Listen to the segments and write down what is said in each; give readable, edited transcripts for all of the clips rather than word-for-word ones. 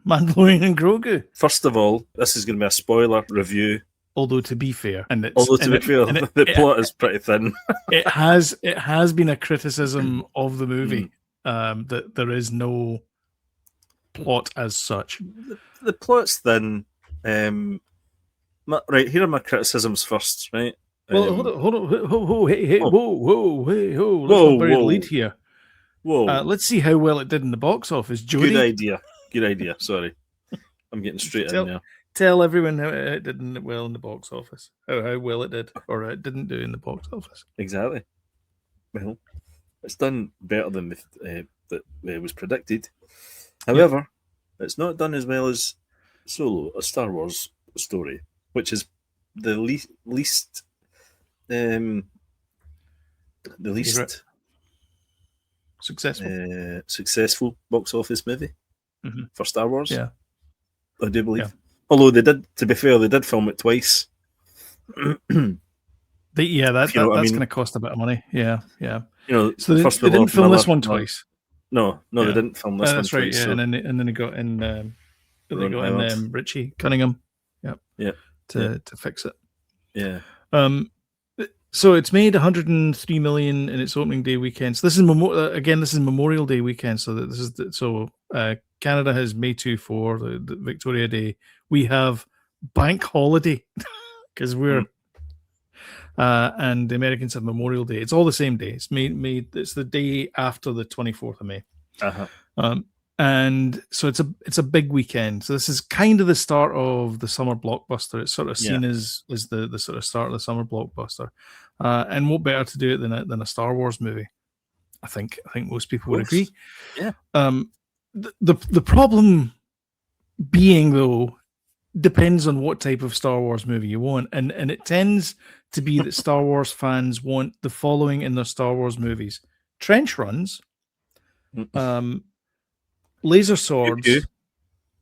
Mandalorian and Grogu. First of all, this is going to be a spoiler review. Although to be fair, the plot is pretty thin. it has been a criticism of the movie that there is no plot as such. The plot's thin. Right, here are my criticisms first. Right. Well, hold on, hey, whoa! Let's not bury the lead here. Whoa! Let's see how well it did in the box office. Jody? Good idea. Sorry, I'm getting straight in there. Tell everyone how it did well in the box office. How well it did, or it didn't do in the box office. Exactly. Well, it's done better than that was predicted. However, it's not done as well as Solo, a Star Wars story, which is the least successful box office movie for Star Wars. Yeah, I do believe. Yeah. Although they did, to be fair, they did film it twice. That's going to cost a bit of money. Yeah. So they didn't film this one twice. No, they didn't film this one that's right, twice. Yeah, so. and then they got in Richie Cunningham. To fix it. Yeah. So it's made 103 million in its opening day weekend. So this is Memorial Day weekend. So Canada has May 2-4, the Victoria Day. We have bank holiday because we're and the Americans have Memorial Day. It's all the same day. It's it's the day after the 24th of May. And so it's a big weekend. So this is kind of the start of the summer blockbuster. It's sort of seen as the sort of start of the summer blockbuster. And what better to do it than a Star Wars movie? I think most people would agree. Yeah. The problem being, though, depends on what type of Star Wars movie you want, and it tends to be that Star Wars fans want the following in their Star Wars movies: trench runs, laser swords,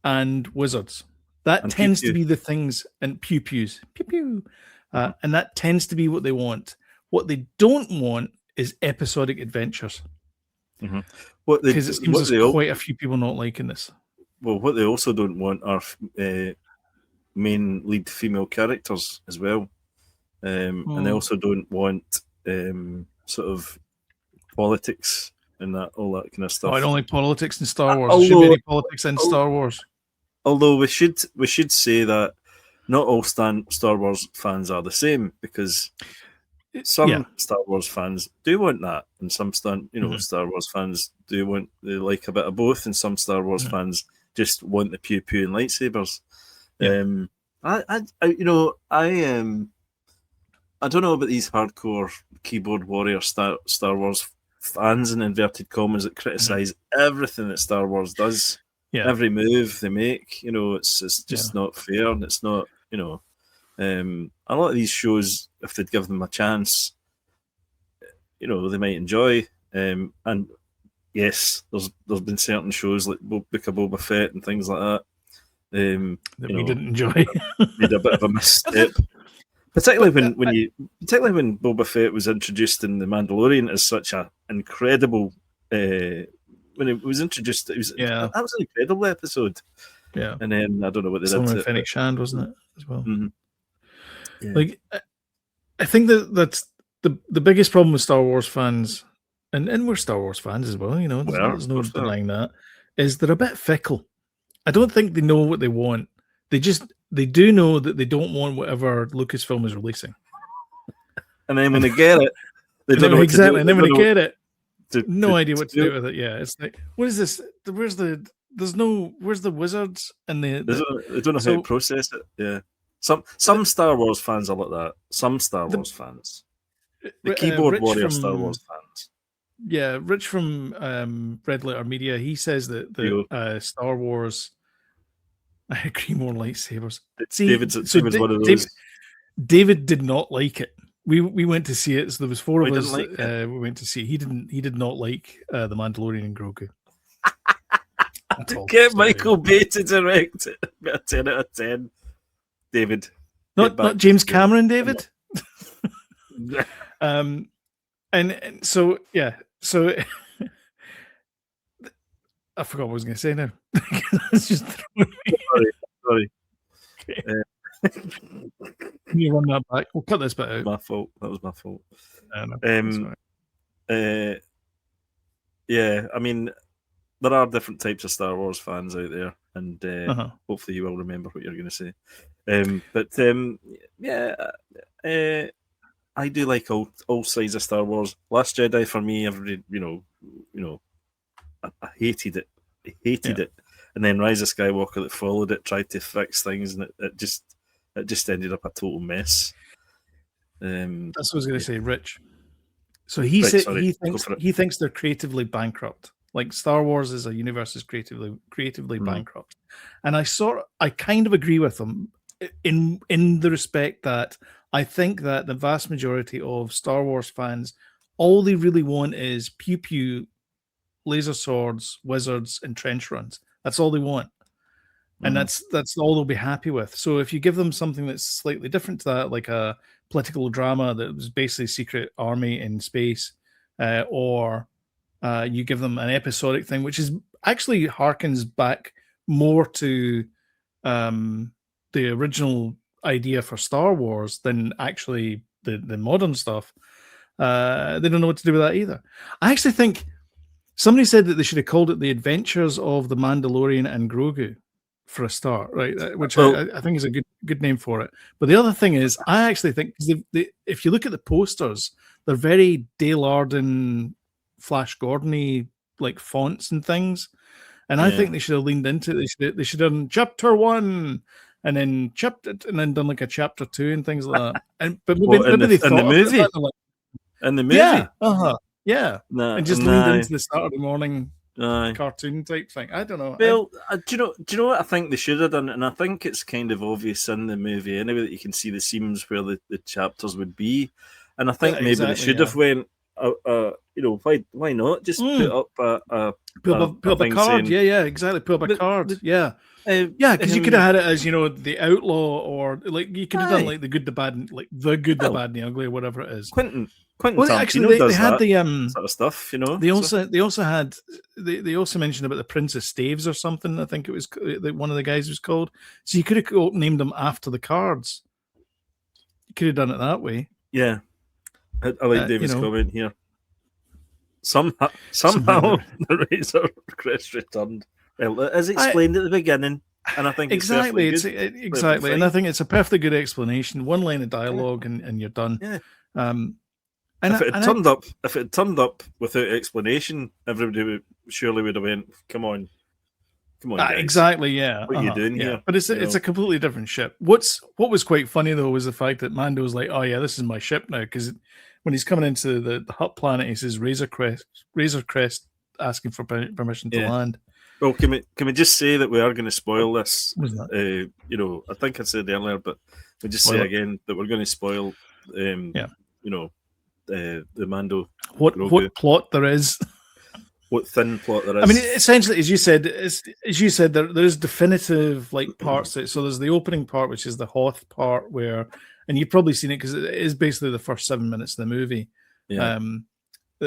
and wizards. That tends to be the things, and pew pews, pew pew, and that tends to be what they want. What they don't want is episodic adventures. Because it seems there's quite a few people not liking this. Well, what they also don't want are main lead female characters as well, and they also don't want sort of politics and all that kind of stuff. I don't like politics in Star Wars. There should be any politics in Star Wars. Although we should say that not all Star Wars fans are the same, because some Star Wars fans do want that, and some Star Wars fans they like a bit of both, and some Star Wars fans just want the pew pew and lightsabers. I don't know about these hardcore keyboard warrior Star Wars fans in inverted commas that criticize everything that Star Wars does. Yeah. Every move they make, it's just not fair, and it's not, a lot of these shows, if they'd give them a chance, they might enjoy. And yes, there's been certain shows like Book of Boba Fett and things like that that we didn't enjoy. Made a bit of a misstep. Particularly when Boba Fett was introduced in The Mandalorian as such an incredible. When it was introduced, that was an incredible episode. Yeah, and then I don't know what they did. With Fennec Shand, wasn't it, as well? Mm-hmm. Yeah. Like, I think that's the biggest problem with Star Wars fans, and we're Star Wars fans as well. There's no denying that. Is they're a bit fickle. I don't think they know what they want. They do know that they don't want whatever Lucasfilm is releasing. And then when they get it, they don't know what exactly. To do. And then when they get it, no idea what to do it. with it. Yeah, it's like, what is this? Where's the wizards and they don't know how to process it. Yeah, some Star Wars fans are like that. Some Star Wars fans, the keyboard warrior Star Wars fans. Yeah, Rich from Red Letter Media, he says that Star Wars. I agree, more lightsabers. One of those. David did not like it. We went to see it. So there was four of us. We went to see. He did not like The Mandalorian and Grogu. Get Michael Bay to direct it. A 10 out of 10. David. Not James Cameron, David. and so yeah. So I forgot what I was going to say now. It's just sorry. Can you run that back? We'll cut this bit out. My fault. That was my fault. Right. Yeah, I mean, there are different types of Star Wars fans out there, and hopefully you will remember what you're going to say. I do like all sides of Star Wars. Last Jedi for me, I hated it. I hated it, and then Rise of Skywalker that followed it tried to fix things, and it just ended up a total mess. That's what I was going to say, Rich. So he thinks they're creatively bankrupt. Like Star Wars as a universe is creatively bankrupt, and I kind of agree with him in the respect that I think that the vast majority of Star Wars fans, all they really want is pew pew, laser swords, wizards, and trench runs. That's all they want, and that's all they'll be happy with. So if you give them something that's slightly different to that, like a political drama that was basically secret army in space, or you give them an episodic thing, which is actually harkens back more to the original idea for Star Wars than actually the modern stuff. They don't know what to do with that either. I actually think somebody said that they should have called it The Adventures of the Mandalorian and Grogu for a start, right? Which I think is a good name for it. But the other thing is, I actually think if you look at the posters, they're very Dale Arden, Flash Gordon-y like fonts and things, and I think they should have leaned into it. They should have done chapter 1 and then done like a chapter 2 and things like that. But maybe they thought in the movie, in the movie, and just leaned into the Saturday morning cartoon type thing. I don't know. Well, do you know what I think they should have done? And I think it's kind of obvious in the movie anyway that you can see the seams where the chapters would be. And I think maybe they should have went, why not just put up a card? Exactly. Put up a card. Because you could have had it as the outlaw, or like you could have done like the good, the bad, and like the good, the bad, and the ugly, or whatever it is. Quentin actually, they had the sort of stuff, They also mentioned about the Prince of Staves or something. I think it was one of the guys was called. So you could have named them after the cards. You could have done it that way. Yeah, I like David's comment here. Somehow the Razor Crest returned. Well, as explained at the beginning, and I think exactly, and I think it's a perfectly good explanation. One line of dialogue, and you're done. Yeah. If it had turned up without explanation, everybody would have went, "Come on, guys. Exactly, yeah. What are you doing here?" But it's a completely different ship. What was quite funny though was the fact that Mando's like, "Oh yeah, this is my ship now," because when he's coming into the Hutt planet, he says Razor Crest asking for permission to land. Well, can we just say that we are going to spoil this? I think I said earlier, but we just say again that we're going to spoil. The Mando. What plot there is? What thin plot there is? I mean, essentially, as you said, there's definitive like parts. So there's the opening part, which is the Hoth part, and you've probably seen it because it is basically the first 7 minutes of the movie. Yeah.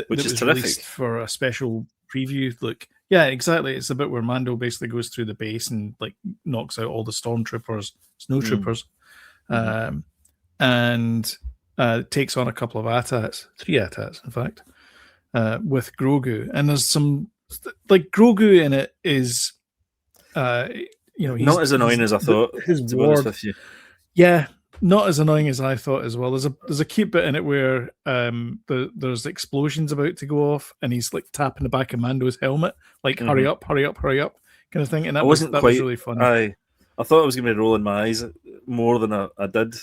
Which is terrific for a special preview look. Yeah, exactly. It's the bit where Mando basically goes through the base and like knocks out all the stormtroopers, snowtroopers, and takes on a couple of AT-ATs, 3 AT-ATs, in fact, with Grogu. And there's some like Grogu in it is, he's not as annoying as I thought. His ward, with you. Yeah, not as annoying as I thought as well. There's a cute bit in it where there's explosions about to go off, and he's like tapping the back of Mando's helmet, like hurry up, kind of thing. And that was really funny. I thought I was going to be rolling my eyes more than I did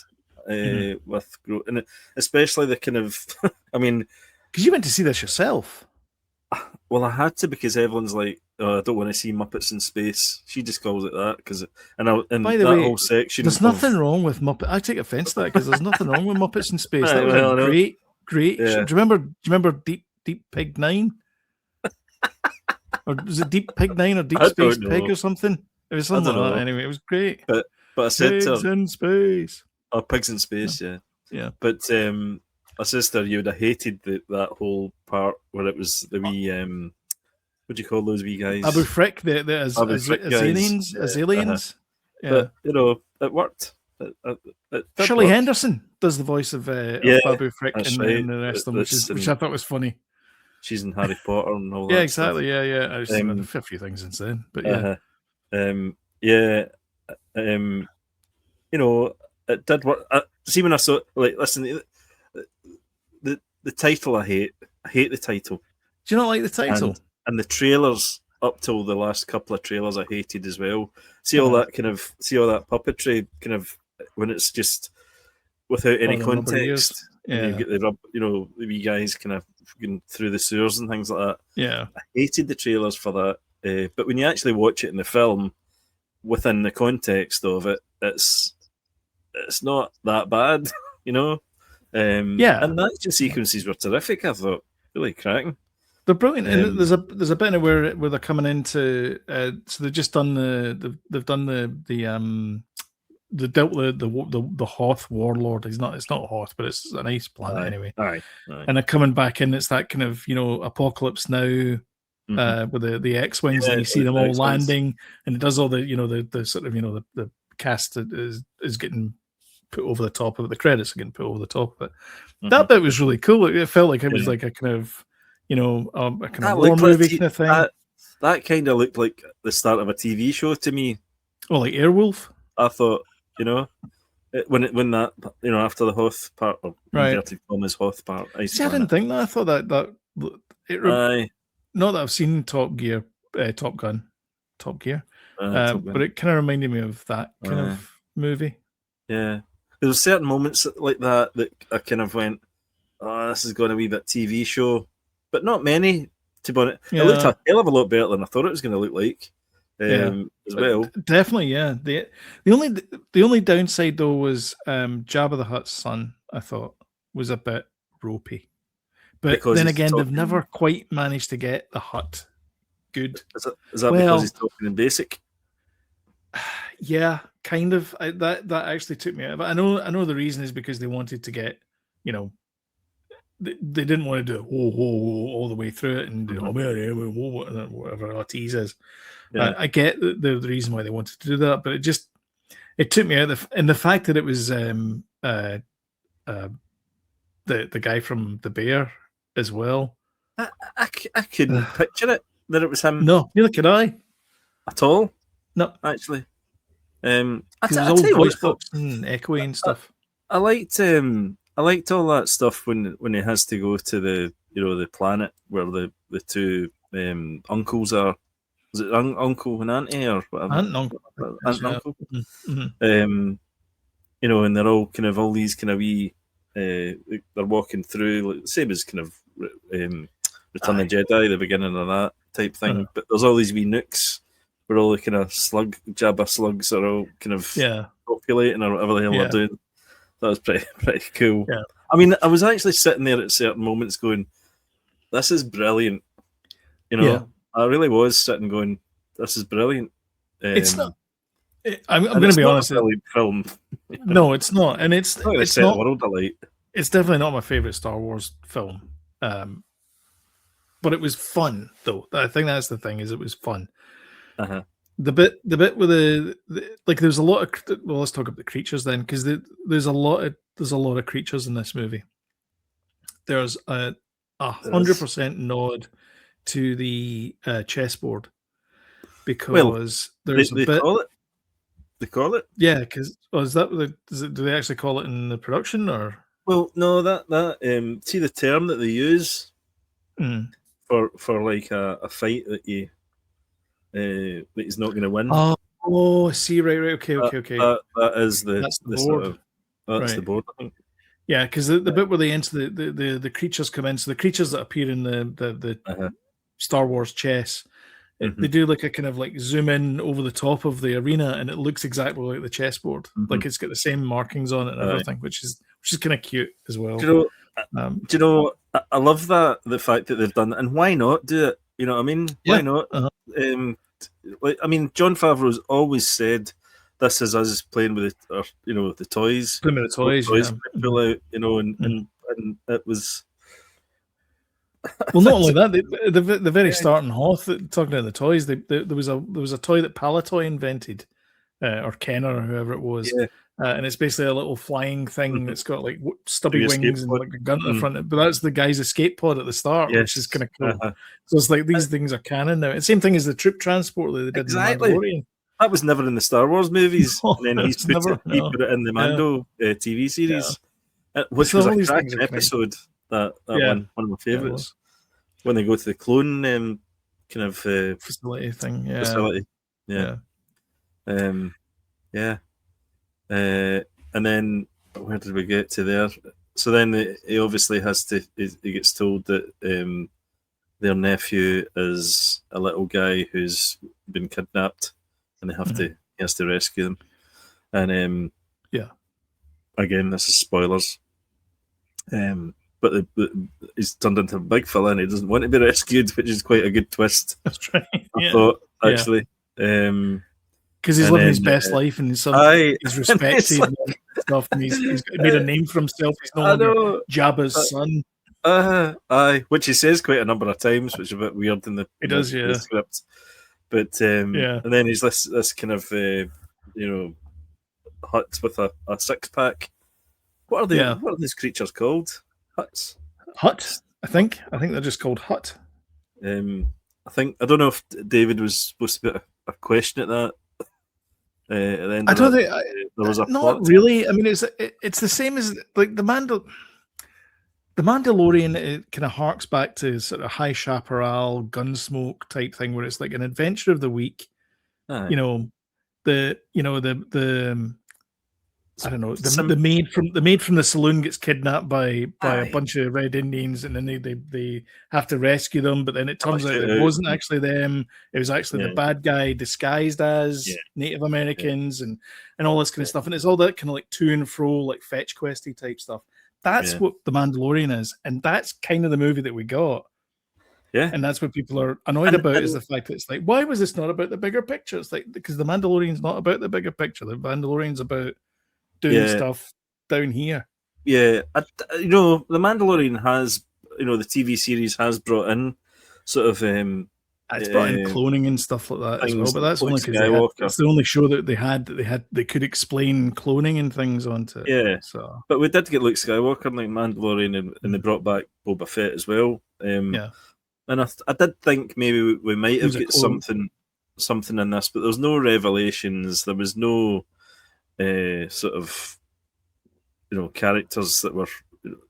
with Grogu, and especially the kind of, I mean, because you went to see this yourself. Well, I had to because Evelyn's like, I don't want to see Muppets in space. She just calls it that because, by the way, whole section. There's nothing wrong with Muppets. I take offence to that because there's nothing wrong with Muppets in space. That was great. Yeah. Do you remember Deep Pig 9? Or was it Deep Pig 9 or Deep Space Pig or something? It was something like that. Anyway, it was great. But I said Pigs in space. Oh, Pigs in Space, yeah. But my sister, you would have hated that whole part where it was the wee what do you call those wee guys? Abu Frick, the aliens. Yeah, but it worked. Shirley Henderson does the voice of Babu Frick and the rest of them, which I thought was funny. She's in Harry Potter and all that. Yeah, exactly. Stuff. Yeah. I was a few things since then, but yeah. It did work. See, when I saw, listen, the title I hate the title. Do you not like the title? And the trailers up till the last couple of trailers I hated as well. See all that puppetry kind of when it's just without any context. Yeah, you get the wee guys kind of through the sewers and things like that. Yeah, I hated the trailers for that. But when you actually watch it in the film, within the context of it, it's not that bad, And the action sequences were terrific. I thought really cracking. They're brilliant, and there's a bit where they're coming into. So they've just done the Hoth warlord. It's not Hoth, but it's a nice planet anyway. Aye. And they're coming back in. It's that kind of Apocalypse Now with the X-wings, and you see them all landing, and it does all the sort of the cast is getting put over the top of it. The credits are getting put over the top of it. That bit was really cool. It felt like it was like a kind of a kind of war movie kind of thing. That kind of looked like the start of a TV show to me. Oh, like Airwolf. I thought, when that after the Hoth part, or inverted commas Hoth part. I didn't think that. I thought that not that I've seen Top Gear, Top Gun, Top Gear, but it kind of reminded me of that kind of movie. Yeah, there were certain moments like that I kind of went, "Oh, this is going to be that TV show," but not many. To be honest, it looked a hell of a lot better than I thought it was going to look like. As well, definitely, yeah. The only downside though was Jabba the Hutt's son. I thought was a bit ropey, but because then again, they've never quite managed to get the Hutt good. Is that because he's talking in basic? Yeah, kind of. That actually took me out. But I know the reason is because they wanted to get, they didn't want to do all the way through it and whatever Lateef is. I get the reason why they wanted to do that, but it took me out. And the fact that it was the guy from The Bear as well. I couldn't picture it that it was him. No, neither could I at all. No, actually. It was all voice box and echoing and stuff. I liked all that stuff when he has to go to the planet where the two uncles are. Is it uncle and auntie or whatever? Aunt and uncle. Aunt and uncle. Mm-hmm. And they're all kind of all these kind of wee. They're walking through, like, same as kind of Return of the Jedi, the beginning of that type thing. But there's all these wee nooks where all the kind of Jabba slugs are all kind of populating or whatever the hell they're doing. That was pretty cool. Yeah. I mean, I was actually sitting there at certain moments going, "This is brilliant." I really was sitting going, "This is brilliant." It's not. I'm going to be honest. It's not a brilliant film. No, it's not, and it's not it's not. The world alight. It's definitely not my favorite Star Wars film, but it was fun though. I think that's the thing, is it was fun. The bit with the there's a lot of, well, let's talk about the creatures then, because there's a lot of creatures in this movie. There's a 100% nod to the chessboard, because there's a bit. They call it. Yeah, because do they actually call it in the production, or? Well, no, that see the term that they use for like a fight that he's not going to win. Oh, I see. Right. Okay. That is that's the board. The board, I think. Yeah, because the bit where they enter the creatures come in, so the creatures that appear in the Star Wars chess, they do like a kind of like zoom in over the top of the arena, and it looks exactly like the chessboard. Like it's got the same markings on it and everything, which is kind of cute as well. Do you know? I love the fact that they've done it, and why not do it? You know what I mean? Why not? I mean, Jon Favreau's always said, "This is us playing with the toys." Playing with the toys, pull out, and it was. Well, not only that, the very start in Hoth, talking about the toys, there was a toy that Palatoy invented, or Kenner or whoever it was, and it's basically a little flying thing that's got like stubby wings and like a gun at the front. But that's the guy's escape pod at the start, which is kind of cool. So it's like these things are canon now. It's the same thing as the troop transporter they did in the Mandalorian. That was never in the Star Wars movies, and then he put it in the Mando TV series, which was a crack episode. That one of my favourites. When they go to the clone kind of facility thing, and then where did we get to there? So then he obviously he gets told that their nephew is a little guy who's been kidnapped, and he has to rescue them. And again, this is spoilers. But he's turned into a big fella and he doesn't want to be rescued, which is quite a good twist. That's right. I thought, actually. Because he's living his best life and he's respected and stuff, and he's made a name for himself. He's no longer Jabba's son. Which he says quite a number of times, which is a bit weird in the script. But and then he's this kind of hut with a 6-pack. What are these creatures called? Huts. Hut. I think they're just called Hut. I don't know if David was supposed to put a question at that. At the end I don't think there was a not plot. really. I mean, it's the same as like the Mandalorian. It kind of harks back to sort of High Chaparral, Gunsmoke type thing, where it's like an adventure of the week. Aye. The I don't know. The maid from the saloon gets kidnapped by a bunch of Red Indians, and then they have to rescue them. But then it turns out it wasn't actually them; it was actually the bad guy disguised as Native Americans and all this kind of stuff. And it's all that kind of like to and fro, like fetch questy type stuff. That's what the Mandalorian is, and that's kind of the movie that we got. Yeah, and that's what people are annoyed about is the fact that it's like, why was this not about the bigger picture? It's like because the Mandalorian's not about the bigger picture. The Mandalorian's about doing stuff down here. Yeah, the Mandalorian has, the TV series has brought in sort of it's brought in cloning and stuff like that as well. But that's only because it's the only show that they could explain cloning and things onto it. Yeah, so but we did get Luke Skywalker in like Mandalorian, and they brought back Boba Fett as well. And I did think maybe we might have got something in this, but there was no revelations. There was no sort of characters that were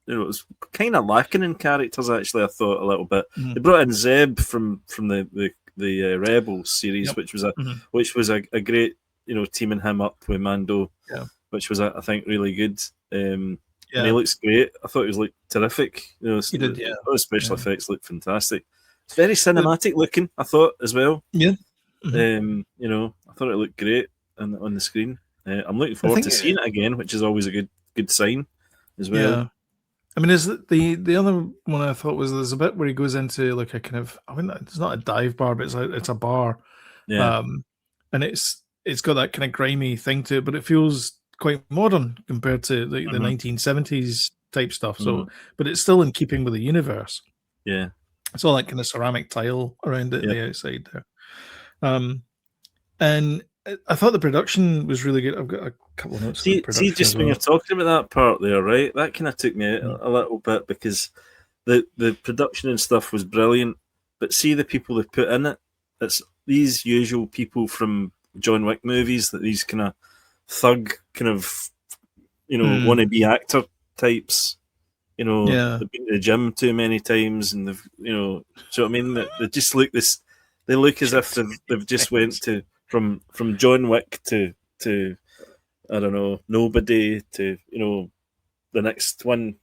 it was kind of lacking in characters actually. I thought a little bit. They brought in Zeb from the Rebels series, which was a great teaming him up with Mando, which was I think really good. And he looks great. I thought he was like terrific. He did. The special effects look fantastic. It's very cinematic looking. I thought as well. Yeah. I thought it looked great on the screen. I'm looking forward to seeing it again, which is always a good sign as well. Yeah. I mean, is the other one I thought was there's a bit where he goes into like a kind of, I mean, it's not a dive bar, but it's a bar. Yeah. And it's got that kind of grimy thing to it, but it feels quite modern compared to the 1970s type stuff. So, but it's still in keeping with the universe. Yeah. It's all that kind of ceramic tile around the outside there. And I thought the production was really good. I've got a couple of notes. See, just when you're talking about that part there, right? That kind of took me out a little bit because the production and stuff was brilliant. But see the people they put in it. It's these usual people from John Wick movies, that these kind of thug, kind of wannabe actor types. They've been to the gym too many times, and they've so I mean they just look this. They look as if they've just went to. From John Wick to I don't know, nobody to the next one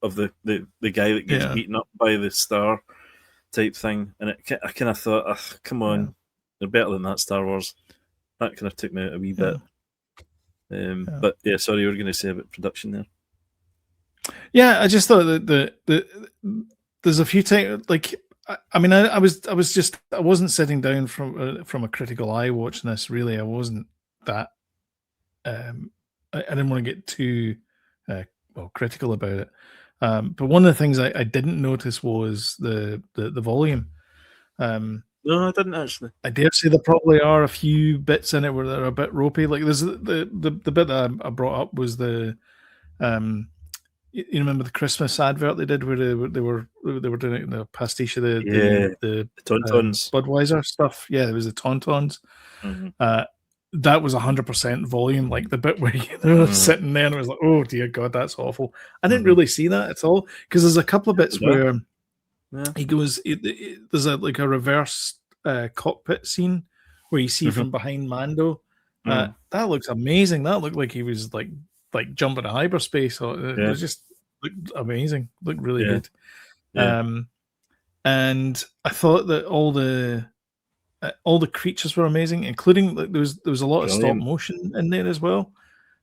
of the guy that gets beaten up by the star type thing, and I kind of thought, come on, they're better than that Star Wars. That kind of took me out a wee bit. But sorry, you were going to say about production there. Yeah, I just thought that there's a few times like. I mean, I wasn't sitting down from a critical eye watching this. Really, I wasn't that. I didn't want to get too critical about it. But one of the things I didn't notice was the volume. No, I didn't actually. I dare say there probably are a few bits in it where they're a bit ropey. Like there's the bit that I brought up was the you remember the Christmas advert they did where they were doing the pastiche of the Tauntauns, Budweiser stuff. Yeah, there was the Tauntauns. That was 100% volume, like the bit where they're sitting there and it was like, oh dear God, that's awful. I didn't really see that at all because there's a couple of bits where he goes, there's a reverse cockpit scene where you see from behind Mando. That looks amazing. That looked like he was like jumping to hyperspace. It was just looked amazing. Looked really good. And I thought that all the creatures were amazing, including like there was a lot of stop motion in there as well.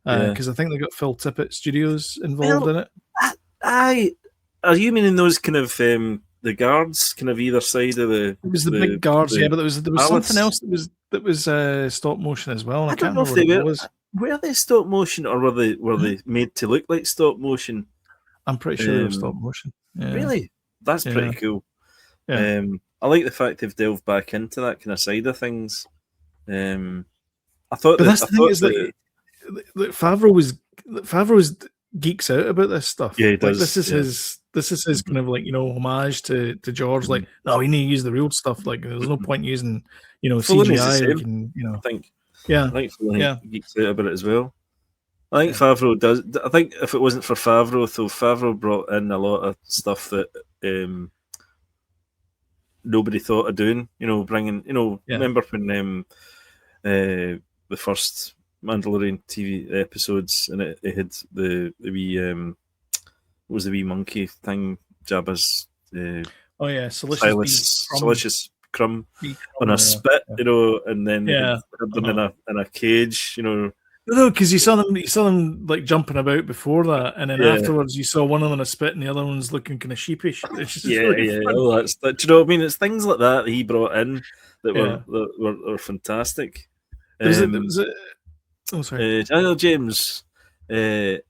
Because I think they got Phil Tippett Studios involved in it. Are you meaning those kind of the guards, kind of either side of the? It was the big guards, but there was something else that was stop motion as well. I don't know if they were. Were they stop motion or were they made to look like stop motion? I'm pretty sure they were stop motion. Yeah. Really, that's pretty cool. Yeah. I like the fact they've delved back into that kind of side of things. I thought, but that's the thing is that Favreau geeks out about this stuff. Yeah, he does. This is his kind of like homage to George. Like, no, we need to use the real stuff. Like, there's no point using CGI. I think. Yeah, I think Filoni geeks out about it as well. I think Favreau does. I think if it wasn't for Favreau, though, Favreau brought in a lot of stuff that nobody thought of doing. Bringing. Remember when the first Mandalorian TV episodes, and it had the wee what was the wee monkey thing, Jabba's Silicious crumb on a spit, and then had them in a cage, No, because you saw them like jumping about before that, and then afterwards you saw one of them in a spit, and the other one's looking kind of sheepish. It's just really fun. Oh, do you know what I mean? It's things like that he brought in that were fantastic. Oh, sorry. James. Do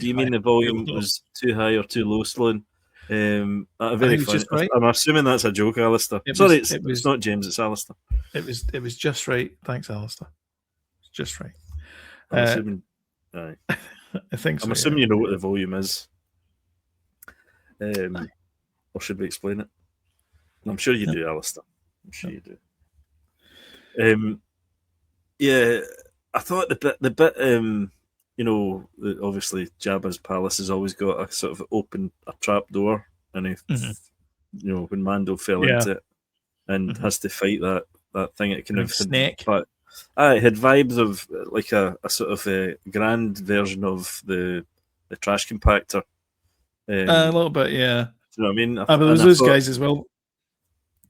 you mean the volume was too high or too low, Sloan? Very funny. Right. I'm assuming that's a joke, Alistair. It's not James, it's Alistair. It was just right. Thanks, Alistair. It's just right. I'm assuming. I think so. I'm assuming you know what the volume is. Or should we explain it? I'm sure you do, Alistair. I'm sure you do. I thought the bit obviously Jabba's palace has always got a sort of a trap door, and when Mando fell into it and has to fight that thing, it kind of snake. It had vibes of like a sort of a grand version of the trash compactor. A little bit, yeah. Do you know what I mean? But there was those guys as well.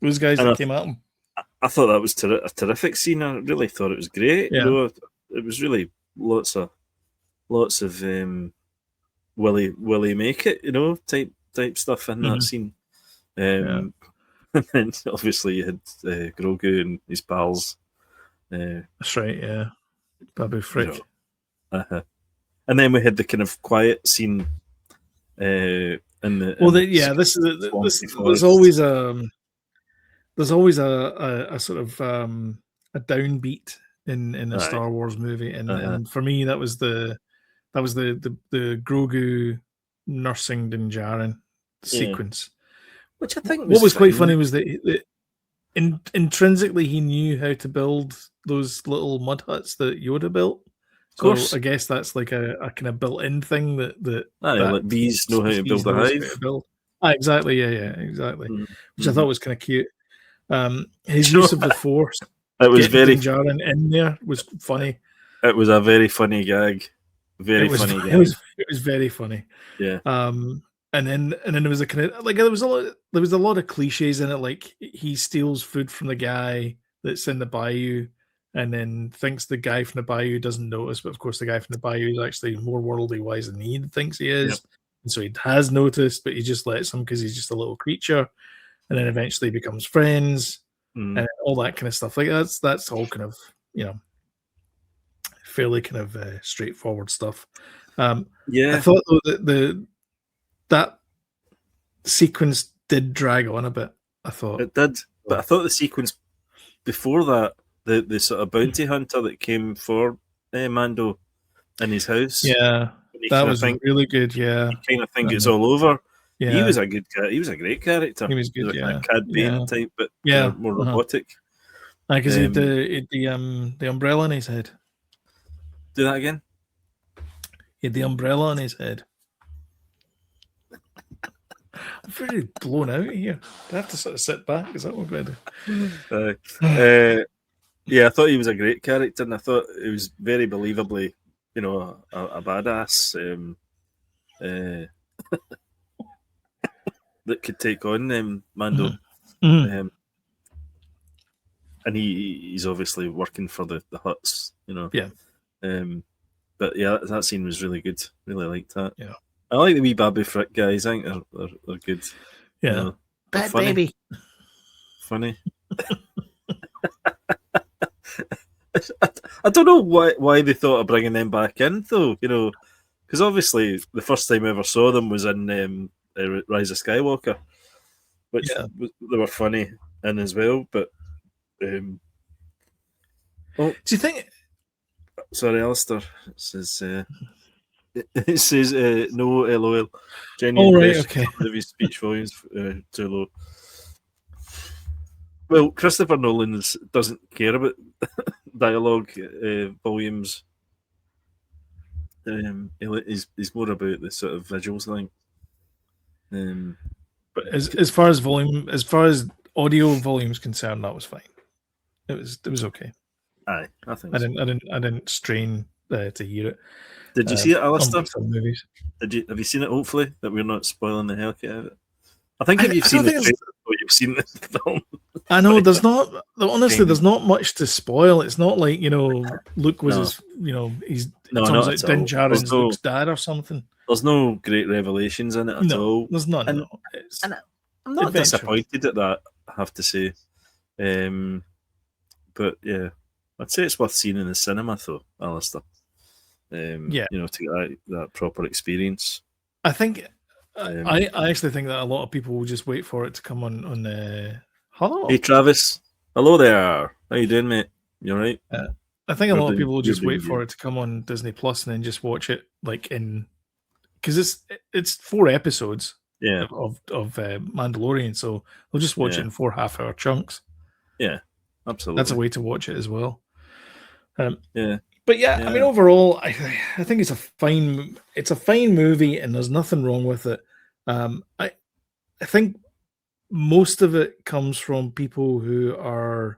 Those guys that came at him. I thought that was a terrific scene. I really thought it was great. Yeah. It was really lots of will he make it, type stuff in that scene. And then obviously you had Grogu and his pals. That's right, yeah. Babu Frick. And then we had the kind of quiet scene there's always a sort of a downbeat in a Star Wars movie, and for me that was the Grogu nursing Din Djarin sequence, which I think was quite funny was that intrinsically he knew how to build those little mud huts that Yoda built. So I guess that's like a kind of built-in thing that like bees know how to build a hive. Exactly, exactly. Which I thought was kind of cute. His use of the Force, it was very Din Djarin in there was funny. It was a very funny gag. It was very funny. Yeah. And then there was a kind of like there was a lot of cliches in it, like he steals food from the guy that's in the bayou and then thinks the guy from the bayou doesn't notice, but of course the guy from the bayou is actually more worldly wise than he thinks he is. Yep. And so he has noticed, but he just lets him because he's just a little creature, and then eventually becomes friends and all that kind of stuff. Like that's all kind of fairly kind of straightforward stuff. I thought though that that sequence did drag on a bit. I thought it did, but I thought the sequence before that, the sort of bounty hunter that came for Mando in his house, that was really good. Yeah, you kind of think it's all over. Yeah, he was a great character. He was good. Like a Cad Bane type, but more robotic. Because he had the umbrella on his head. Do that again. He had the umbrella on his head. I'm very blown out here. I have to sort of sit back. Is that what I'm going to do? Yeah, I thought he was a great character, and I thought it was very believably, a badass that could take on Mando. Mm-hmm. And he's obviously working for the Hutts, Yeah. But yeah, that scene was really good. Really liked that. Yeah. I like the wee Babu Frick guys. I think they're good. Yeah. Bad funny. Baby. Funny. I don't know why they thought of bringing them back in, though. Because obviously the first time I ever saw them was in Rise of Skywalker, which they were funny in as well. But do you think? Sorry, Alistair. It says no, LOL. Genuine okay. Of his speech volumes too low. Well, Christopher Nolan doesn't care about dialogue volumes. He's more about the sort of visuals thing. But as far as volume, as far as audio volume is concerned, that was fine. It was okay. Aye, I think I didn't strain to hear it. Did you see it, Alistair? Some movies. Have you seen it? Hopefully, that we're not spoiling the hell out of it. I think if you've seen the trailer, you've seen the film. I know there's not. Honestly, there's not much to spoil. It's not like Luke was his. He's not like Din Djarin's Luke's dad or something. There's no great revelations in it at all. There's none. And I'm not disappointed at that, I have to say. But yeah, I'd say it's worth seeing in the cinema, though, Alistair. To get that proper experience. I think I actually think that a lot of people will just wait for it to come on hello. Hey Travis, hello there. How you doing, mate? You all right? I think a lot of people will just wait for it to come on Disney Plus and then just watch it because it's 4 episodes of Mandalorian, so they'll just watch it in 4 half-hour chunks. Yeah, absolutely. That's a way to watch it as well. But I mean, overall, I think it's a fine movie, and there's nothing wrong with it. I think most of it comes from people who are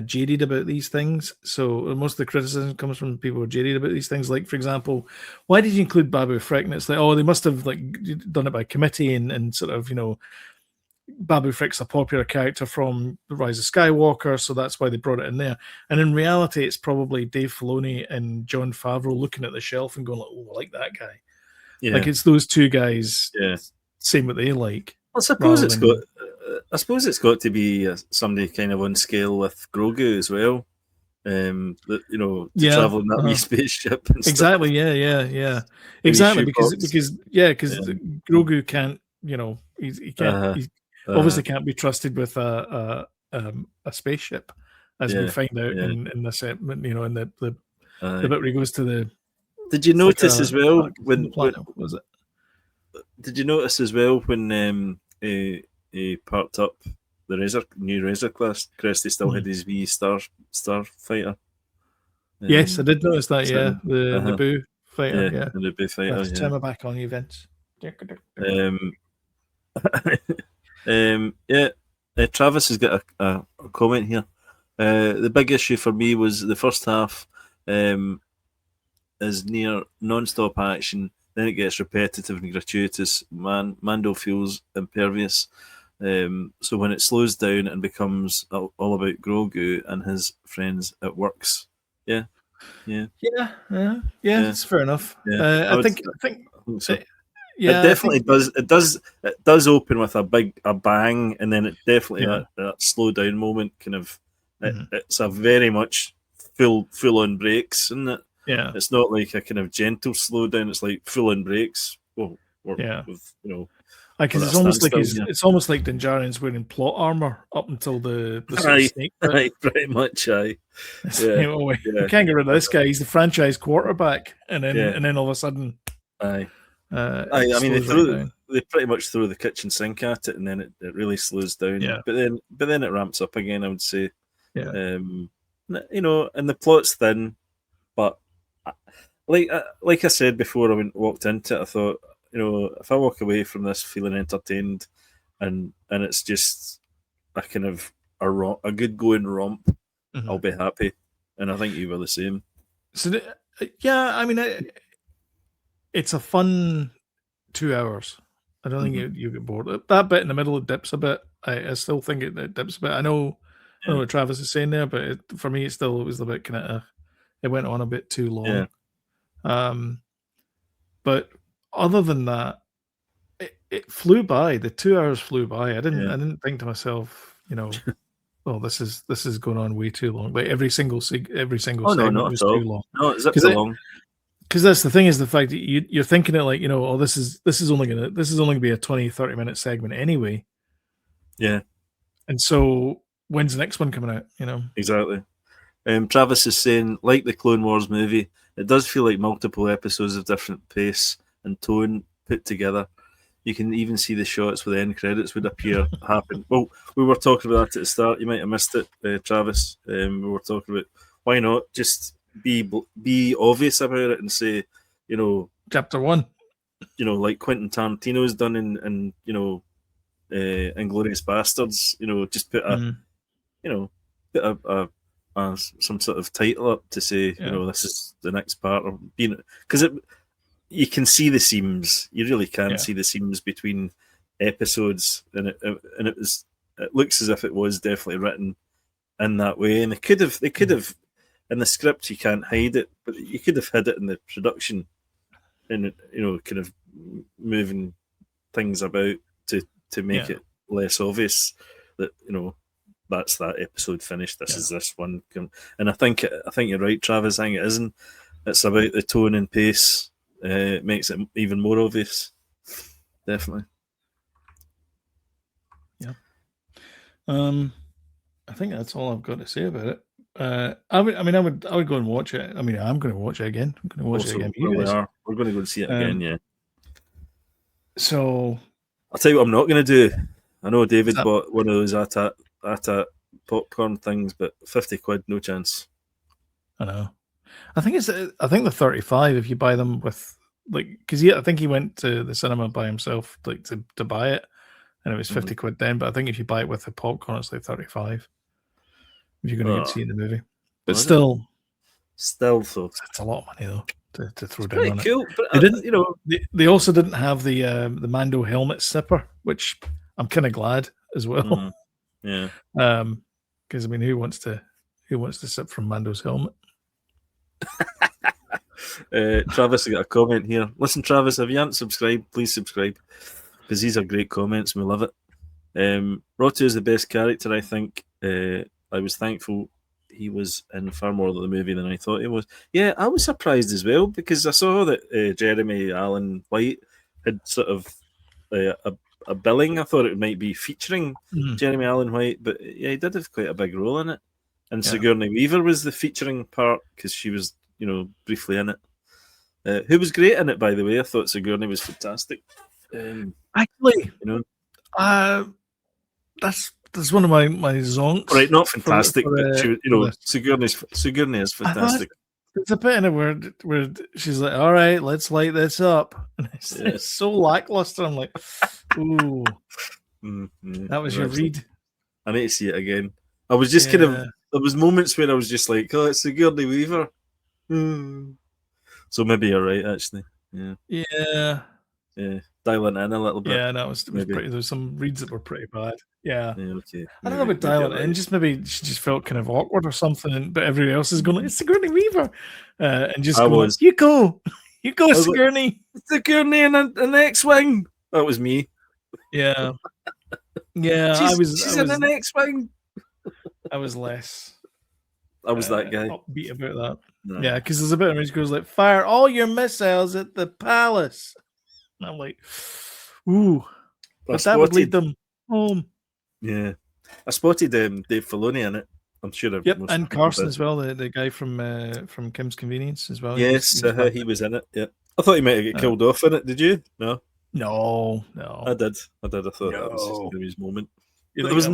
jaded about these things. So most of the criticism comes from people who are jaded about these things. Like, for example, why did you include Babu Frick? And it's like, oh, they must have done it by committee and sort of Babu Frick's a popular character from The Rise of Skywalker, so that's why they brought it in there. And in reality, it's probably Dave Filoni and Jon Favreau looking at the shelf and going like, "Oh, I like that guy." Yeah. Like it's those two guys saying what they like. I suppose it's got to be somebody kind of on scale with Grogu as well. To travel in that wee spaceship. And exactly. Stuff. Yeah. Exactly because Grogu can't. He can't. He obviously can't be trusted with a spaceship, as we find out in the set. In the bit where he goes to the. Did you notice as well when was it? Did you notice as well when he parked up the new Razor class crest? He still had his wee starfighter. Yes, I did notice that. Yeah, the Naboo fighter. Yeah, the Naboo fighter. Turn my back on you, Vince. Travis has got a comment here. The big issue for me was the first half is near non-stop action, then it gets repetitive and gratuitous. Mando feels impervious. So when it slows down and becomes all about Grogu and his friends, it works. Yeah, it's fair enough. I think so. It definitely does. It does open with a bang, and then it definitely that slow down moment kind of. It's a very much full on brakes, isn't it? Yeah. It's not like a kind of gentle slow down. It's like full on brakes. Well, with because it's almost like Din Djarin's wearing plot armor up until the sort of snake bit. Aye, pretty much. Aye, we can't get rid of this guy. He's the franchise quarterback, and then all of a sudden, I mean, they pretty much throw the kitchen sink at it, and then it really slows down. Yeah. But then it ramps up again, I would say. Yeah. And the plot's thin, but like I said before I walked into it, I thought, if I walk away from this feeling entertained, and it's just a kind of a good going romp, I'll be happy. And I think you were the same. So I mean, it's a fun 2 hours. I don't think you get bored. That bit in the middle, it dips a bit. I still think it dips a bit. I know what Travis is saying there, but for me, it was a bit kind of. It went on a bit too long. Yeah. But other than that, it flew by. The 2 hours flew by. I didn't think to myself, oh, this is going on way too long. Like every single segment was too long. No, it's up too long. Because that's the thing, is the fact that you're thinking it like, oh, this is only gonna be a 20-30 minute segment anyway. Yeah. And so when's the next one coming out? Exactly. Travis is saying, like the Clone Wars movie, it does feel like multiple episodes of different pace and tone put together. You can even see the shots where the end credits would happen. Well, we were talking about that at the start. You might have missed it, Travis. We were talking about why not just be obvious about it and say, Chapter 1. Like Quentin Tarantino's done in Inglourious Bastards. Just put some sort of title up to say, this is the next part of being, because you can see the seams. You really can see the seams between episodes, and it looks as if it was definitely written in that way. And they could have in the script, you can't hide it, but you could have hid it in the production, and kind of moving things about to make it less obvious that that's that episode finished. This is this one, and I think you're right, Travis. I think it isn't. It's about the tone and pace. It makes it even more obvious. Definitely. Yeah. I think that's all I've got to say about it. I would go and watch it. I mean, I'm going to watch it again. I'm going to watch it again. We're going to go and see it again. Yeah. So I'll tell you what I'm not going to do. I know David bought one of those ATA popcorn things, but £50, no chance. I know. I think the 35 if you buy them with because I think he went to the cinema by himself to buy it, and it was £50 then. But I think if you buy it with the popcorn, it's like 35 if you're going to see the movie. But still though, it's a lot of money though to throw down on cool, it. But they didn't. They also didn't have the Mando helmet sipper, which I'm kind of glad as well. Yeah. Because I mean, who wants to sip from Mando's helmet? Travis, I got a comment here. Listen, Travis, if you haven't subscribed, please subscribe, because these are great comments and we love it. Rotta is the best character, I think. I was thankful he was in far more of the movie than I thought he was. Yeah, I was surprised as well, because I saw that Jeremy Allen White had sort of a billing. I thought it might be featuring Jeremy Allen White, but yeah, he did have quite a big role in it. And Sigourney Weaver was the featuring part, because she was, briefly in it. Who was great in it, by the way. I thought Sigourney was fantastic. Actually, that's one of my zonks. Right, not fantastic, but she, Sigourney is fantastic. There's a bit in it where she's like, "All right, let's light this up," and it's so lackluster. I'm like, "Ooh, that was your read." I need to see it again. I was just kind of. There was moments where I was just like, "Oh, it's Sigourney Weaver." So maybe you're right, actually. Yeah. Dialing in a little bit. Yeah, no, it was pretty. There was some reads that were pretty bad. Yeah. Okay. I don't know about dialing in. Just maybe she just felt kind of awkward or something. But everybody else is going like, "It's Sigourney Weaver," and just going, "You go, Sigourney." Like, Sigourney in an X-wing. That was me. Yeah. Yeah, she's in an X-wing. I was less. I was that guy. Upbeat about that. No. Yeah, because there's a bit of it goes like, "Fire all your missiles at the palace." And I'm like, ooh, but that would lead them home. Yeah, I spotted Dave Filoni in it. I'm sure. Yep, and Carson as well, the guy from Kim's Convenience as well. Yes, he was in it. Yeah, I thought he might have got killed off in it. Did you? No. No. I did. I thought that was his moment. But there was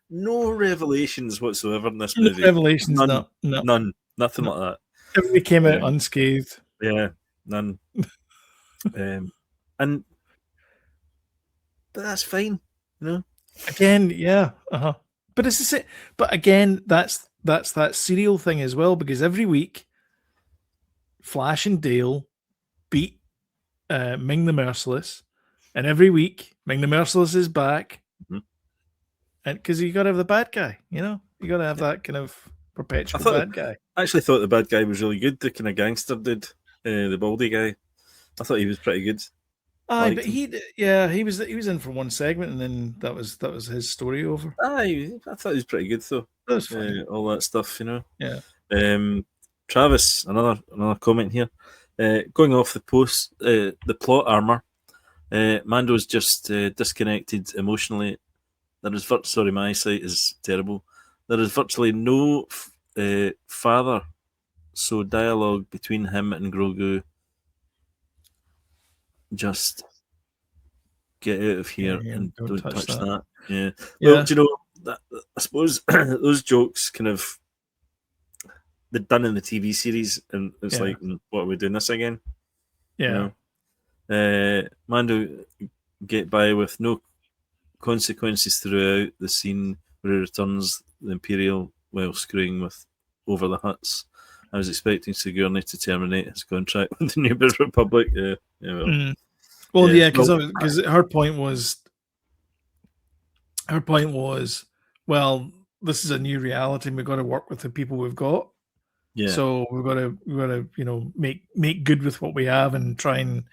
no revelations whatsoever in this movie. Revelations, none, nothing like that. Everybody came out unscathed. Yeah, none. But that's fine, you know. Again, yeah, But it's the same. But again, that's that serial thing as well, because every week, Flash and Dale beat Ming the Merciless, and every week Ming the Merciless is back, and because you got to have the bad guy, you know, you got to have that kind of perpetual bad guy. I actually thought the bad guy was really good. The kind of gangster dude, the baldy guy. I thought he was pretty good. But he was in for one segment, and then that was his story over. I thought he was pretty good though. That was funny. All that stuff, you know. Yeah. Travis, another comment here. Going off the plot armor. Mando's just disconnected emotionally. Sorry, my eyesight is terrible. There is virtually no father, so dialogue between him and Grogu. Just get out of here and don't touch that. Yeah. Well, do you know, I suppose those jokes kind of they're done in the TV series, and it's like, what, are we doing this again? Yeah. You know? Mando get by with no consequences throughout the scene where he returns the Imperial while screwing over the Hutts. I was expecting Sigourney to terminate his contract with the New Republic. Because her point was, well, this is a new reality, and we've got to work with the people we've got. Yeah. So we've got to make good with what we have and try and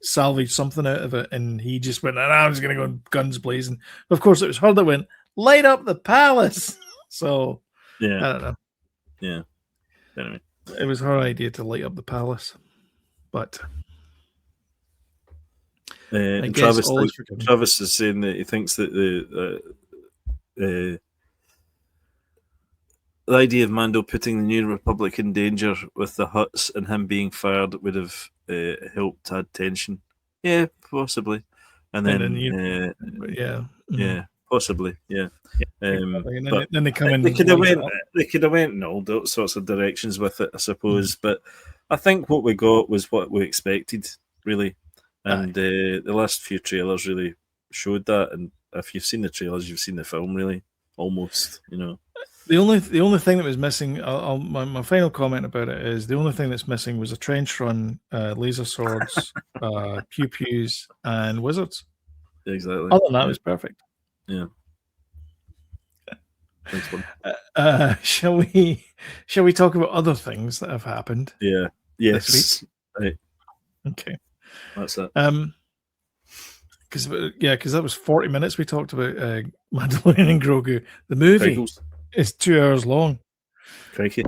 salvage something out of it. And he just went, I'm just going to go guns blazing. Of course, it was her that went, light up the palace. So I don't know. Yeah. Anyway, it was her idea to light up the palace, but. And Travis is saying that he thinks that the idea of Mando putting the New Republic in danger with the Hutts and him being fired would have helped add tension. Yeah, possibly. And then possibly. Yeah. But then they come in. They could have went in all sorts of directions with it, I suppose. But I think what we got was what we expected, really. And the last few trailers really showed that. And if you've seen the trailers, you've seen the film, really, almost. You know, the only thing that was missing. My final comment about it is the only thing that's missing was a trench run, laser swords, pew pews, and wizards. Exactly. Other than that, it was perfect. Yeah. Shall we talk about other things that have happened? Yeah. Yes. This week? Right. Okay. That's it. Because that was 40 minutes we talked about Mandalorian and Grogu. The movie is 2 hours long. Crikey.